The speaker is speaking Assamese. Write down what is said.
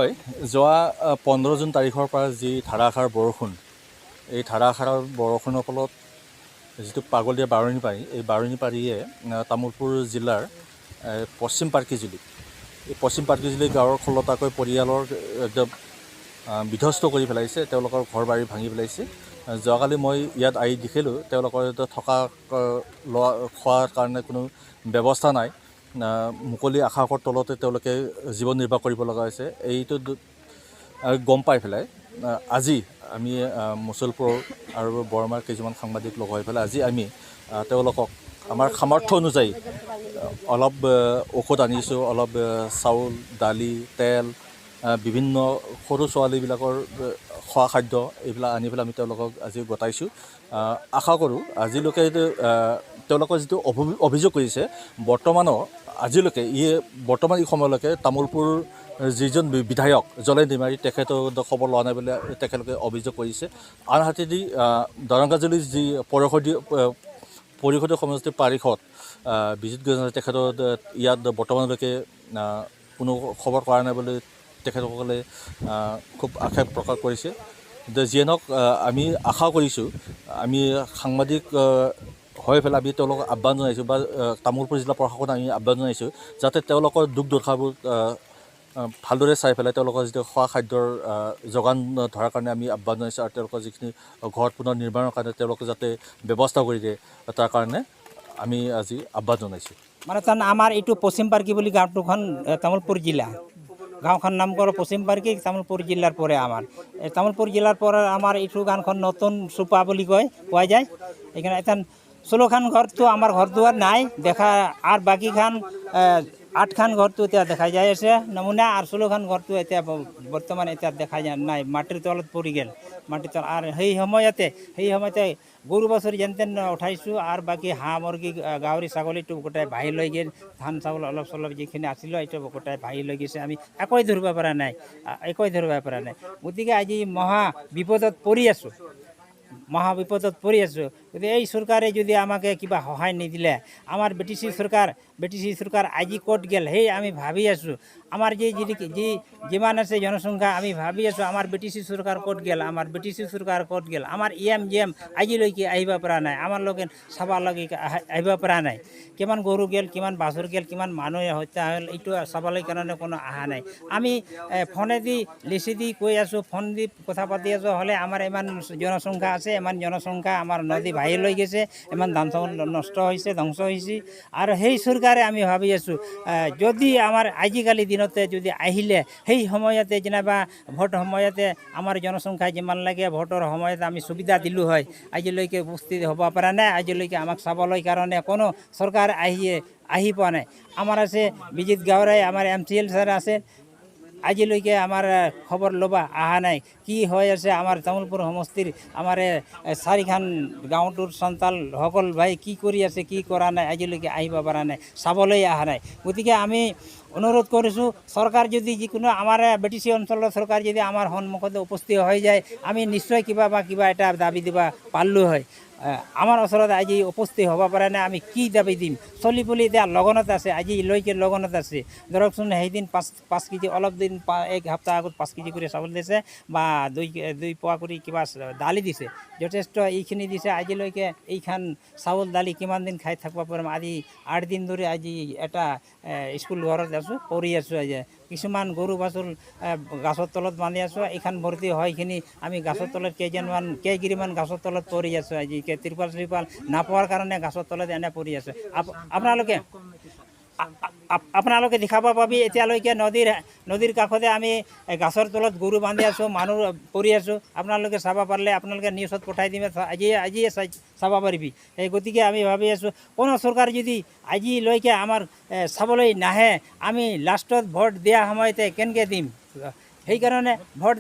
হয়, যোৱা 15 জুন তাৰিখৰ পৰা যি ধাৰাসাৰ বৰষুণ, এই ধাৰাসাৰৰ বৰষুণৰ ফলত যিটো পাগলীয়া বাৰণী পাৰি, এই বাৰণী পাৰিয়ে তামোলপুৰ জিলাৰ পশ্চিম পাৰ্কিজুলি, এই পশ্চিম পাৰ্কিজুলি গাঁৱৰ 16টাকৈ পৰিয়ালৰ একদম বিধ্বস্ত কৰি পেলাইছে। তেওঁলোকৰ ঘৰ বাৰী ভাঙি পেলাইছে। যোৱাকালি মই ইয়াত আহি দেখিলোঁ তেওঁলোকৰ থকা লোৱা খোৱাৰ কাৰণে কোনো ব্যৱস্থা নাই। মুকলি আকাশৰ তলতে তেওঁলোকে জীৱন নিৰ্বাহ কৰিব লগা হৈছে। এইটো গম পাই পেলাই আজি আমি মুছলপুৰ আৰু বৰমাৰ কিছুমান সাংবাদিক লগ হৈ পেলাই আজি আমি তেওঁলোকক আমাৰ সামৰ্থ্য অনুযায়ী অলপ ঔষধ আনিছোঁ, অলপ চাউল, দালি, তেল, বিভিন্ন সৰু ছোৱালীবিলাকৰ খোৱা খাদ্য এইবিলাক আনি পেলাই আমি তেওঁলোকক আজি গতাইছোঁ। আশা কৰোঁ আজিলৈকে তেওঁলোকৰ যিটো অভিযোগ কৰিছে আজিলৈকে বৰ্তমান এই সময়লৈকে তামোলপুৰ যিজন বিধায়ক জলে নিমাৰী তেখেতৰ খবৰ লোৱা নাই বুলি তেখেতলোকে অভিযোগ কৰিছে। আনহাতেদি দৰংগাজুলিৰ যি পৰিষদীয় সমষ্টিৰ পাৰিষদ বিজিত গোঁহাই তেখেতৰ ইয়াত বৰ্তমানলৈকে কোনো খবৰ কৰা নাই বুলি তেখেতসকলে খুব আক্ষেপ প্ৰকাশ কৰিছে। যিয়ে নহওক আমি আশা কৰিছোঁ, আমি সাংবাদিক হৈ পেলাই আমি তেওঁলোকক আহ্বান জনাইছোঁ বা তামোলপুৰ জিলা প্ৰশাসনক আমি আহ্বান জনাইছোঁ যাতে তেওঁলোকৰ দুখ দুৰ্দশাবোৰ ভালদৰে চাই পেলাই তেওঁলোকৰ যিটো খোৱা খাদ্যৰ যোগান ধৰাৰ কাৰণে আমি আহ্বান জনাইছোঁ আৰু তেওঁলোকৰ যিখিনি ঘৰত পুনৰ নিৰ্মাণৰ কাৰণে তেওঁলোকে যাতে ব্যৱস্থা কৰি দিয়ে তাৰ কাৰণে আমি আজি আহ্বান জনাইছোঁ। মানে তাৰ আমাৰ এইটো পশ্চিম পাৰ্কি বুলি গাঁওখন তামোলপুৰ জিলা, গাঁওখন নাম কৰে পশ্চিম পাৰ্কি, তামোলপুৰ জিলাৰ পৰে আমাৰ তামোলপুৰ জিলাৰ পৰা আমাৰ এইটো গাঁওখন নতুন চুপা বুলি কোৱা যায়। এইখানে এটা 16খান ঘৰটো আমাৰ ঘৰ দুৱাৰ নাই দেখা, আৰ বাকীখান 8খান ঘৰটো এতিয়া দেখা যাই আছে নমুনা, আৰু 16খান ঘৰটো এতিয়া বৰ্তমান এতিয়া দেখা যায় নাই, মাটিৰ তলত পৰি গ'ল মাটিৰ তলত। আৰু সেই সময়তে গৰু বাছুৰ যেন তেন উঠাইছোঁ, আৰু বাকী হাঁহ মুৰ্গী গাহৰি ছাগলীটো গোটাই ভাহি লৈ গ'ল, ধান চাউল অলপ চলপ যিখিনি আছিলোঁ এইটো গোটাই ভাহি লৈ গৈছে। আমি একোৱে ধৰিব পৰা নাই। গতিকে আজি মহা বিপদত পৰি আছোঁ। গতিকে এই চৰকাৰে যদি আমাকে কিবা সহায় নিদিলে, আমাৰ BTC চৰকাৰ আজি ক'ত গ'ল সেই আমি ভাবি আছোঁ। আমাৰ যিমান আছে জনসংখ্যা আমি ভাবি আছোঁ আমাৰ BTC চৰকাৰ ক'ত গ'ল, আমাৰ EM আজিলৈকে আহিব পৰা নাই, আমাৰ লগে চাবালৈকে আহিব পৰা নাই। কিমান গৰু গ'ল, কিমান বাছুৰ গ'ল, কিমান মানুহে হত্যা হ'ল এইটো চাবলৈ কাৰণে কোনো অহা নাই। আমি ফোনেদি লিখি কৈ আছোঁ, ফোন দি কথা পাতি আছোঁ, হ'লে আমাৰ ইমান জনসংখ্যা আছে, ইমান জনসংখ্যা আমাৰ নদী ভাহি লৈ গৈছে, ইমান ধান চাউল নষ্ট হৈছে, ধ্বংস হৈছে। আৰু সেই চৰকাৰে আমি ভাবি আছোঁ যদি আমাৰ আজিকালি দিনতে যদি আহিলে সেই সময়তে যেনিবা ভোট সময়তে আমাৰ জনসংখ্যা যিমান লাগে ভোটৰ সময়তে আমি সুবিধা দিলোঁ হয়। আজিলৈকে উপস্থিত হ'ব পৰা নাই, আজিলৈকে আমাক চাবলৈ কাৰণে কোনো চৰকাৰ আহি পোৱা নাই। আমাৰ আছে বিজিত গাঁৱৰাই, আমাৰ MCL ছাৰ আছে, আজিলৈকে আমাৰ খবৰ ল'বা অহা নাই। কি হৈ আছে আমাৰ তামোলপুৰ সমষ্টিৰ আমাৰ 4খান গাঁওটোৰ সন্তানসকল ভাই কি কৰি আছে, কি কৰা নাই, আজিলৈকে আহিব পৰা নাই, চাবলৈ অহা নাই। গতিকে আমি অনুৰোধ কৰিছোঁ চৰকাৰ যদি যিকোনো আমাৰ BTC অঞ্চলৰ চৰকাৰ যদি আমাৰ সন্মুখতে উপস্থিত হৈ যায়, আমি নিশ্চয় কিবা এটা দাবী দিব পাৰিলোঁ হয়। আমাৰ ওচৰত আজি উপস্থিত হ'ব পৰা নাই, আমি কি দাবী দিম? চলি পুলি এতিয়া লগনত আছে, আজিলৈকে লগনত আছে। ধৰকচোন সেইদিন 5 কেজি অলপ দিন 1 সপ্তাহ আগত 5 কেজি কৰি চাউল দিছে বা 2 পোৱা কৰি কিবা দালি দিছে, যথেষ্ট এইখিনি দিছে। আজিলৈকে এইখান চাউল দালি কিমান দিন খাই থাকিব পাৰিম? আজি 8 দিন ধৰি আজি এটা স্কুল ঘৰত আছোঁ, পঢ়ি আছোঁ। আজি কিছুমান গৰু বাছুৰ গাছৰ তলত বান্ধি আছোঁ, এইখান ভৰ্তি হয়খিনি আমি গাছৰ তলত কেইগিৰিমান গাছৰ তলত পৰি আছোঁ। আজি ত্ৰিপাল নাপোৱাৰ কাৰণে গাছৰ তলত এনে পৰি আছোঁ। আপোনালোকে দেখাব পাবি এতিয়ালৈকে নদীৰ কাষতে আমি গাছৰ তলত গৰু বান্ধি আছোঁ, মানুহ পৰি আছোঁ। আপোনালোকে চাব পাৰিলে আপোনালোকে নিউজত পঠাই দিবে, আজিয়ে চাব পাৰিবি। গতিকে আমি ভাবি আছোঁ কোনো চৰকাৰ যদি আজিলৈকে আমাৰ চাবলৈ নাহে, আমি লাষ্টত ভোট দিয়া সময়তে কেনেকৈ দিম? সেইকাৰণে ভোট